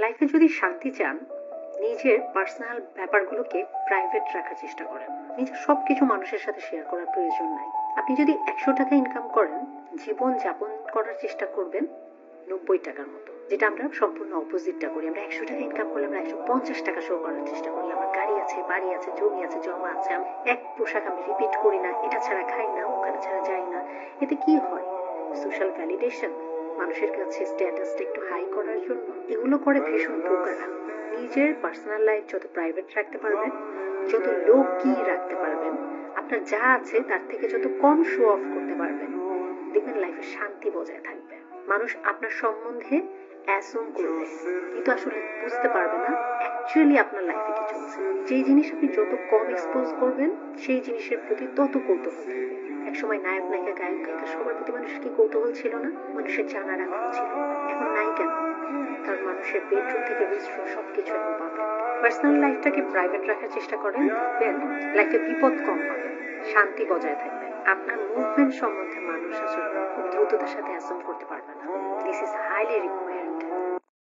লাইফে যদি শান্তি চান, নিজের পার্সোনাল ব্যাপারগুলোকে প্রাইভেট রাখার চেষ্টা করেন। নিজের সবকিছু মানুষের সাথে শেয়ার করার প্রয়োজন নাই। আপনি যদি 100 টাকা ইনকাম করেন, জীবন যাপন করার চেষ্টা করবেন 90 টাকার মতো, যেটা আমরা সম্পূর্ণ অপোজিটটা করি। আমরা 100 টাকা ইনকাম করলে আমরা 150 টাকা শো করার চেষ্টা করি। আমার গাড়ি আছে, বাড়ি আছে, জমি আছে, জমা আছে, এক পোশাক আমি রিপিট করি না, এটা ছাড়া খাই না, ওখানে ছাড়া যাই না। এতে কি হয়? সোশ্যাল ভ্যালিডেশন, মানুষের কাছে স্ট্যাটাসটা একটু হাই করার জন্য এগুলো করে ভীষণ বোকারা। নিজের পার্সোনাল লাইফ যত প্রাইভেট রাখতে পারবেন, যত লো কি রাখতে পারবেন, আপনার যা আছে তার থেকে যত কম শো অফ করতে পারবেন, দেখবেন লাইফে শান্তি বজায় থাকবে। মানুষ আপনার সম্বন্ধে অ্যাসুম করবে, কিন্তু আসলে বুঝতে পারবে না অ্যাকচুয়ালি আপনার লাইফে কি চলছে। যেই জিনিস আপনি যত কম এক্সপোজ করবেন, সেই জিনিসের প্রতি তত কৌতূহল থাকবে। একসময় নায়ক নায়িকা, গায়ক গায়িকা সবার প্রতি মানুষের কি কৌতূহল ছিল না? মানুষের জানার আগ্রহ ছিল। এখন নাই কেন? কারণ মানুষের বেডরুম থেকে রেস্টরুম সবকিছু এখন পাবে। পার্সোনাল লাইফটাকে প্রাইভেট রাখার চেষ্টা করেন, দেখবেন লাইফে বিপদ কম হবে, শান্তি বজায় থাকবে। আপনার মুভমেন্ট সম্বন্ধে মানুষ আসলে খুব দ্রুততার সাথে অ্যাসুম করতে পারবে না। This is highly required.